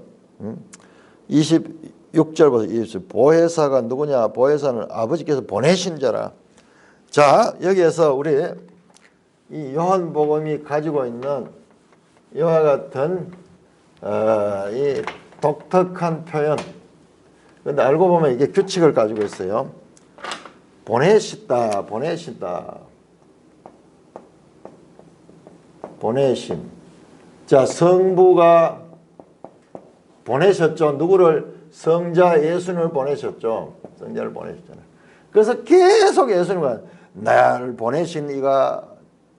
26절부터 20절 보혜사가 누구냐? 보혜사는 아버지께서 보내신 자라. 자, 여기에서 우리 이 요한복음이 가지고 있는 이와 같은 이 독특한 표현. 그런데 알고 보면 이게 규칙을 가지고 있어요. 보내신다, 보내심. 자, 성부가 보내셨죠. 누구를? 성자 예수님을 보내셨죠. 성자를 보내셨잖아요. 그래서 계속 예수님은 나를 보내신 이가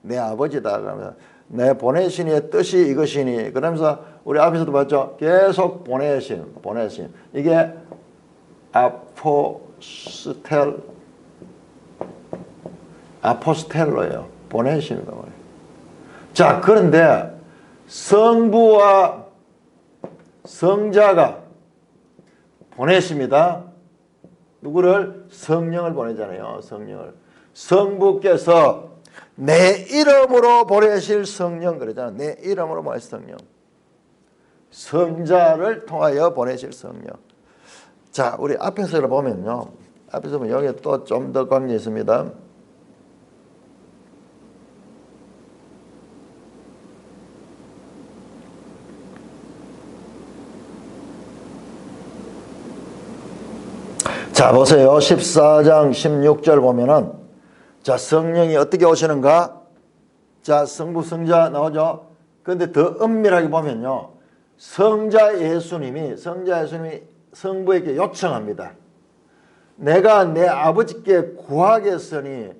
내 아버지다. 그러면서 내 보내신 이의 뜻이 이것이니. 그러면서 우리 앞에서도 봤죠. 계속 보내심. 이게 아포스텔로예요. 보내시는 거예요. 자, 그런데 성부와 성자가 보내십니다. 누구를? 성령을 보내잖아요. 성령을. 성부께서 내 이름으로 보내실 성령 그러잖아요. 내 이름으로 보내실 성령. 성자를 통하여 보내실 성령. 자, 우리 앞에서 보면요. 앞에서 보면 여기 또 좀 더 관계 있습니다. 자, 보세요. 14장 16절 보면은 자, 성령이 어떻게 오시는가? 자, 성부 성자 나오죠. 그런데 더 엄밀하게 보면요. 성자 예수님이 성부에게 요청합니다. 내가 내 아버지께 구하겠으니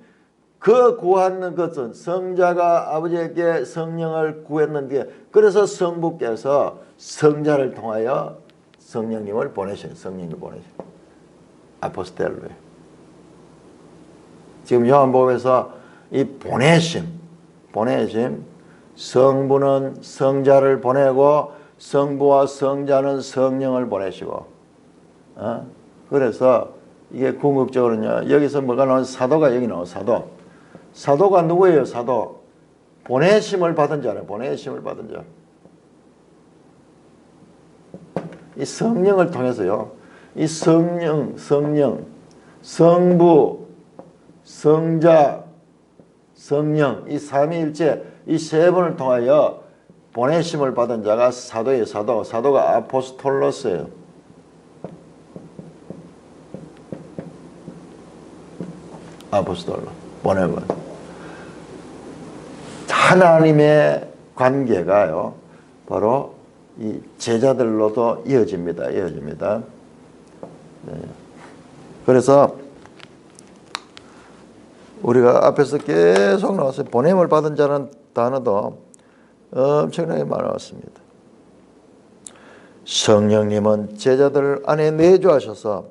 그 구하는 것은 성자가 아버지에게 성령을 구했는데 그래서 성부께서 성자를 통하여 성령님을 보내신 성령님을 보내신 아포스텔로에. 지금 요한복음에서 이 보내심, 성부는 성자를 보내고 성부와 성자는 성령을 보내시고, 그래서 이게 궁극적으로는요. 여기서 뭐가 나오는 사도가 여기 나와요. 사도가 누구예요? 사도 보내심을 받은 자래. 보내심을 받은 자. 이 성령을 통해서요. 이 성령, 성부, 성자, 성령 이 삼위일체 이 세 분을 통하여 보내심을 받은 자가 사도예요. 사도가 아포스톨로스예요. 아포스톨로 보내고 하나님의 관계가요. 바로 이 제자들로도 이어집니다. 네. 그래서 우리가 앞에서 계속 나왔어요. 보냄을 받은 자는 단어도 엄청나게 많았습니다. 성령님은 제자들 안에 내주하셔서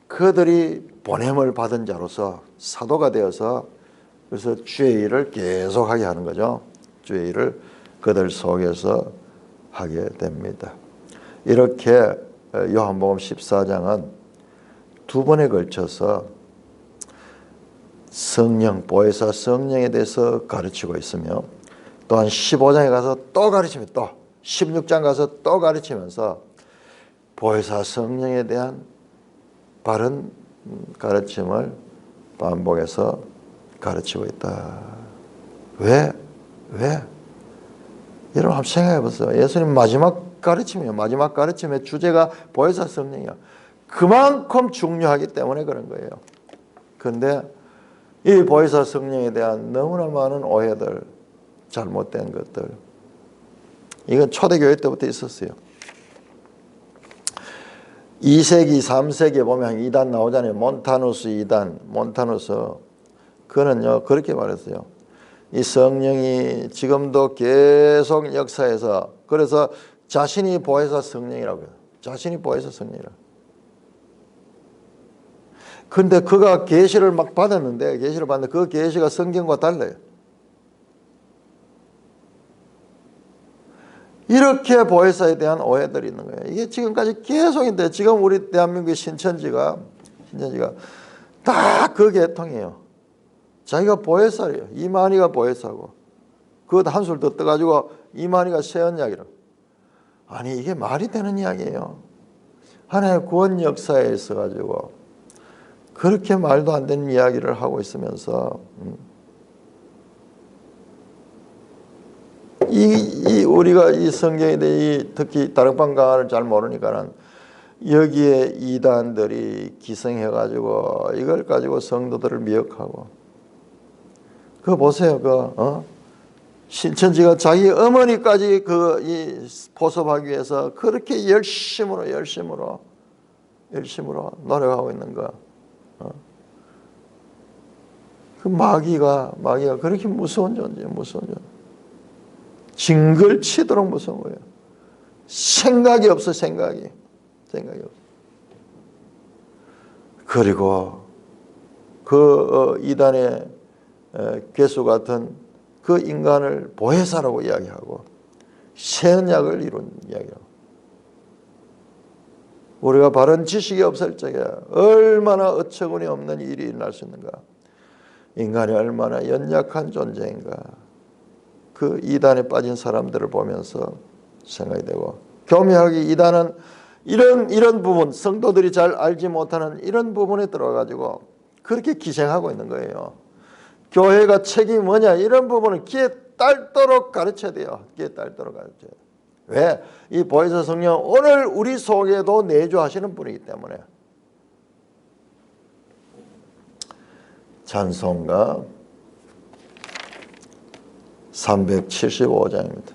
그들이 보냄을 받은 자로서 사도가 되어서 그래서 주의 일을 계속하게 하는 거죠. 주의 일을 그들 속에서 하게 됩니다. 이렇게 요한복음 14장은 두 번에 걸쳐서 성령, 보혜사 성령에 대해서 가르치고 있으며 또한 15장에 가서 또 가르치며 또 16장 가서 또 가르치면서 보혜사 성령에 대한 바른 가르침을 반복해서 가르치고 있다. 왜? 여러분 한번 생각해 보세요. 예수님 마지막 가르침이에요. 마지막 가르침의 주제가 보혜사 성령이야. 그만큼 중요하기 때문에 그런 거예요. 그런데 이 보혜사 성령에 대한 너무나 많은 오해들, 잘못된 것들, 이건 초대교회 때부터 있었어요. 2세기, 3세기에 보면 이단 나오잖아요. 몬타누스 이단, 몬타누스. 그는요, 그렇게 말했어요. 이 성령이 지금도 계속 역사에서, 그래서 자신이 보혜사 성령이라고 해요. 자신이 보혜사 성령이라고. 근데 그가 계시를 막 받았는데, 그 계시가 성경과 달라요. 이렇게 보혜사에 대한 오해들이 있는 거예요. 이게 지금까지 계속인데, 지금 우리 대한민국의 신천지가 다 그 계통이에요. 자기가 보혜사래요. 이만희가 보혜사고, 그것 한술 더 떠가지고 이만희가 세언약이라고. 아니, 이게 말이 되는 이야기예요. 하나의 구원 역사에 있어가지고 그렇게 말도 안 되는 이야기를 하고 있으면서 우리가 이 성경에 대해 특히 다락방 강화를 잘 모르니까는 여기에 이단들이 기생해가지고 이걸 가지고 성도들을 미혹하고, 그거 보세요. 신천지가 자기 어머니까지 이 포섭하기 위해서 그렇게 열심으로 노력하고 있는 거. 그 마귀가 그렇게 무서운 존재예요. 징글치도록 무서운 거예요. 생각이 없어. 그리고 그 이단의 괴수 같은 그 인간을 보혜사라고 이야기하고 세언약을 이룬 이야기하고, 우리가 바른 지식이 없을 적에 얼마나 어처구니 없는 일이 일어날 수 있는가, 인간이 얼마나 연약한 존재인가, 그 이단에 빠진 사람들을 보면서 생각이 되고, 교묘하게 이단은 이런 부분, 성도들이 잘 알지 못하는 이런 부분에 들어가지고 그렇게 기생하고 있는 거예요. 교회가 책임이 뭐냐, 이런 부분을 귀에 딸도록 가르쳐야 돼요. 왜? 이 보혜사 성령 오늘 우리 속에도 내주하시는 분이기 때문에. 찬송가 375장입니다.